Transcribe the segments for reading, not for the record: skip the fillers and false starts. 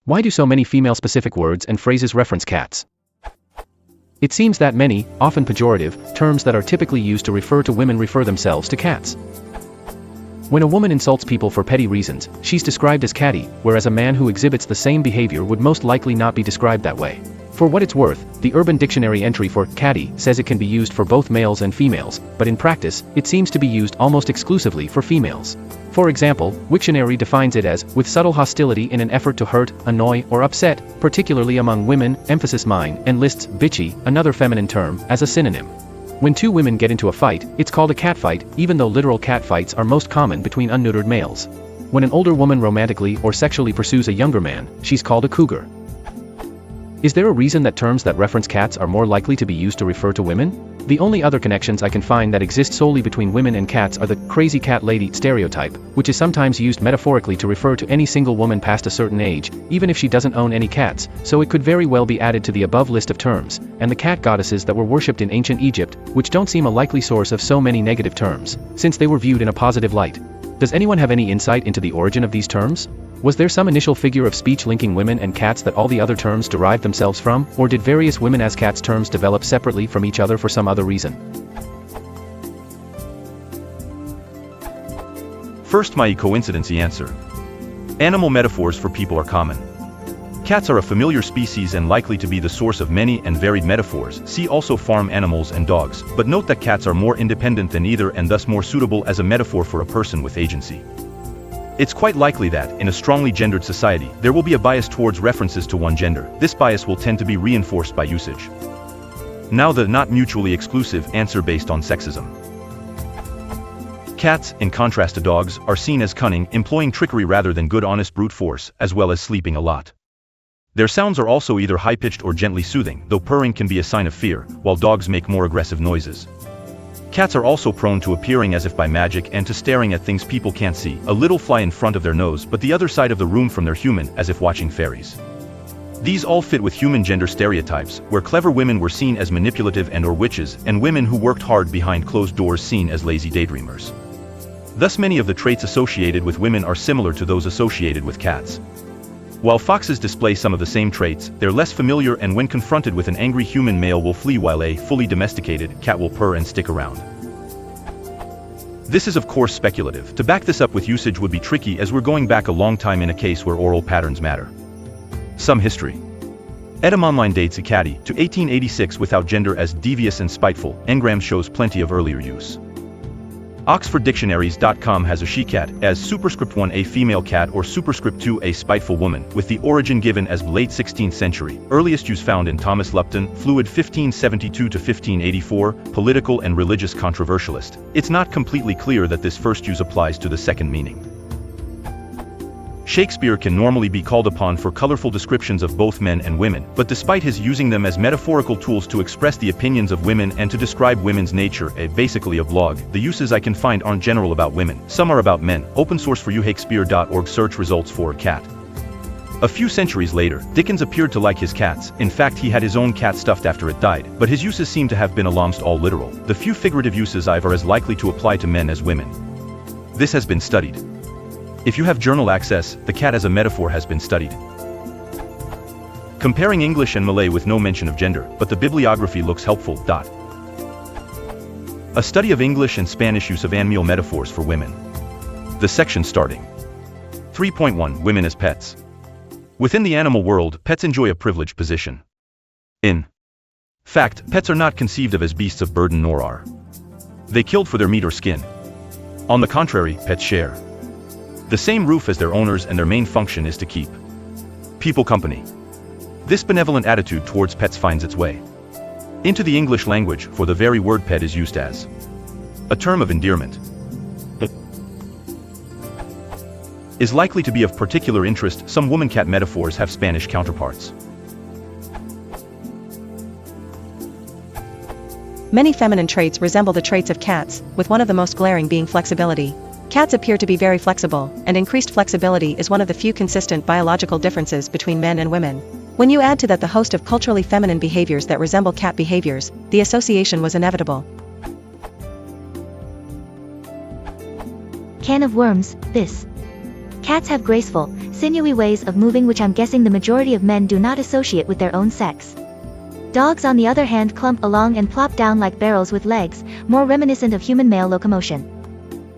Why do so many female-specific words and phrases reference cats? It seems that many, often pejorative, terms that are typically used to refer to women refer themselves to cats. When a woman insults people for petty reasons, she's described as catty, whereas a man who exhibits the same behavior would most likely not be described that way. For what it's worth, the Urban Dictionary entry for catty says it can be used for both males and females, but in practice, it seems to be used almost exclusively for females. For example, Wiktionary defines it as, with subtle hostility in an effort to hurt, annoy, or upset, particularly among women, emphasis mine, and lists bitchy, another feminine term, as a synonym. When two women get into a fight, it's called a catfight, even though literal catfights are most common between unneutered males. When an older woman romantically or sexually pursues a younger man, she's called a cougar. Is there a reason that terms that reference cats are more likely to be used to refer to women? The only other connections I can find that exist solely between women and cats are the crazy cat lady stereotype, which is sometimes used metaphorically to refer to any single woman past a certain age, even if she doesn't own any cats, so it could very well be added to the above list of terms, and the cat goddesses that were worshipped in ancient Egypt, which don't seem a likely source of so many negative terms, since they were viewed in a positive light. Does anyone have any insight into the origin of these terms? Was there some initial figure of speech linking women and cats that all the other terms derived themselves from, or did various women as cats terms develop separately from each other for some other reason? First, my coincidency answer. Animal metaphors for people are common. Cats are a familiar species and likely to be the source of many and varied metaphors. See also farm animals and dogs, but note that cats are more independent than either and thus more suitable as a metaphor for a person with agency. It's quite likely that, in a strongly gendered society, there will be a bias towards references to one gender. This bias will tend to be reinforced by usage. Now the not mutually exclusive answer based on sexism. Cats, in contrast to dogs, are seen as cunning, employing trickery rather than good honest brute force, as well as sleeping a lot. Their sounds are also either high-pitched or gently soothing, though purring can be a sign of fear, while dogs make more aggressive noises. Cats are also prone to appearing as if by magic and to staring at things people can't see, a little fly in front of their nose but the other side of the room from their human, as if watching fairies. These all fit with human gender stereotypes, where clever women were seen as manipulative and/or witches, and women who worked hard behind closed doors seen as lazy daydreamers. Thus many of the traits associated with women are similar to those associated with cats. While foxes display some of the same traits, they're less familiar and when confronted with an angry human male will flee while a fully domesticated cat will purr and stick around. This is of course speculative. To back this up with usage would be tricky as we're going back a long time in a case where oral patterns matter. Some history. Etymonline dates a catty to 1886 without gender as devious and spiteful. Engram shows plenty of earlier use. OxfordDictionaries.com has a she-cat as superscript 1 a female cat or superscript 2 a spiteful woman, with the origin given as late 16th century. Earliest use found in Thomas Lupton, Fluid 1572 to 1584, political and religious controversialist. It's not completely clear that this first use applies to the second meaning. Shakespeare can normally be called upon for colorful descriptions of both men and women, but despite his using them as metaphorical tools to express the opinions of women and to describe women's nature, basically a blog, the uses I can find aren't general about women, some are about men. Open source for Shakespeare.org search results for cat. A few centuries later, Dickens appeared to like his cats. In fact, he had his own cat stuffed after it died, but his uses seem to have been almost all literal. The few figurative uses are as likely to apply to men as women. This has been studied. If you have journal access, the cat as a metaphor has been studied. Comparing English and Malay with no mention of gender, but the bibliography looks helpful. A study of English and Spanish use of animal metaphors for women. The section starting. 3.1 Women as pets. Within the animal world, pets enjoy a privileged position. In fact, pets are not conceived of as beasts of burden nor are they killed for their meat or skin. On the contrary, pets share the same roof as their owners and their main function is to keep people company. This benevolent attitude towards pets finds its way into the English language, for the very word pet is used as a term of endearment. Is likely to be of particular interest. Some woman-cat metaphors have Spanish counterparts. Many feminine traits resemble the traits of cats, with one of the most glaring being flexibility. Cats appear to be very flexible, and increased flexibility is one of the few consistent biological differences between men and women. When you add to that the host of culturally feminine behaviors that resemble cat behaviors, the association was inevitable. Can of worms, this. Cats have graceful, sinewy ways of moving which I'm guessing the majority of men do not associate with their own sex. Dogs on the other hand clump along and plop down like barrels with legs, more reminiscent of human male locomotion.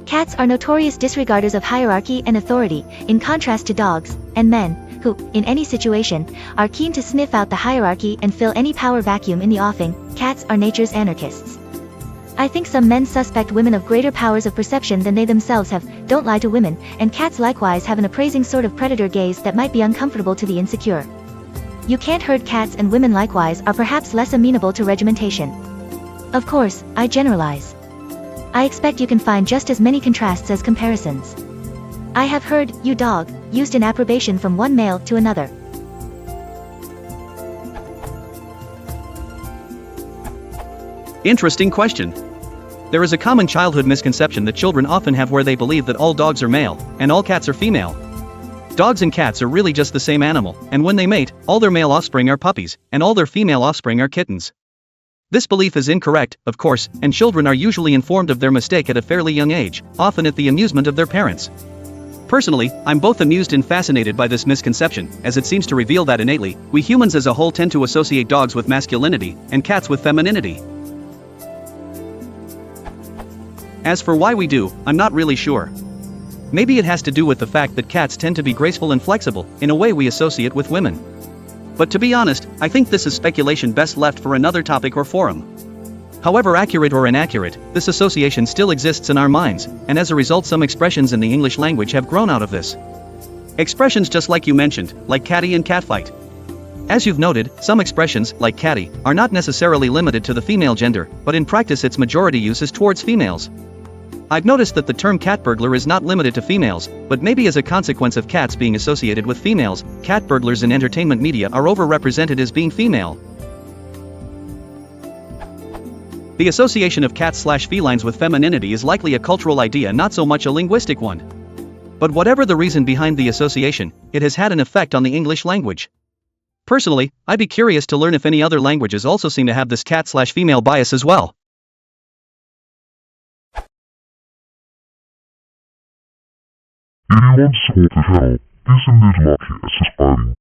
Cats are notorious disregarders of hierarchy and authority, in contrast to dogs, and men, who, in any situation, are keen to sniff out the hierarchy and fill any power vacuum in the offing. Cats are nature's anarchists. I think some men suspect women of greater powers of perception than they themselves have, don't lie to women, and cats likewise have an appraising sort of predator gaze that might be uncomfortable to the insecure. You can't herd cats, and women likewise are perhaps less amenable to regimentation. Of course, I generalize. I expect you can find just as many contrasts as comparisons. I have heard, "you dog," used in approbation from one male to another. Interesting question. There is a common childhood misconception that children often have where they believe that all dogs are male, and all cats are female. Dogs and cats are really just the same animal, and when they mate, all their male offspring are puppies, and all their female offspring are kittens. This belief is incorrect, of course, and children are usually informed of their mistake at a fairly young age, often at the amusement of their parents. Personally, I'm both amused and fascinated by this misconception, as it seems to reveal that innately, we humans as a whole tend to associate dogs with masculinity, and cats with femininity. As for why we do, I'm not really sure. Maybe it has to do with the fact that cats tend to be graceful and flexible, in a way we associate with women. But to be honest, I think this is speculation best left for another topic or forum. However accurate or inaccurate, this association still exists in our minds, and as a result some expressions in the English language have grown out of this. Expressions just like you mentioned, like catty and catfight. As you've noted, some expressions, like catty, are not necessarily limited to the female gender, but in practice its majority use is towards females. I've noticed that the term cat burglar is not limited to females, but maybe as a consequence of cats being associated with females, cat burglars in entertainment media are overrepresented as being female. The association of cats/felines with femininity is likely a cultural idea, not so much a linguistic one. But whatever the reason behind the association, it has had an effect on the English language. Personally, I'd be curious to learn if any other languages also seem to have this cat/female bias as well. If you want support to help, please send me lucky as subscribing.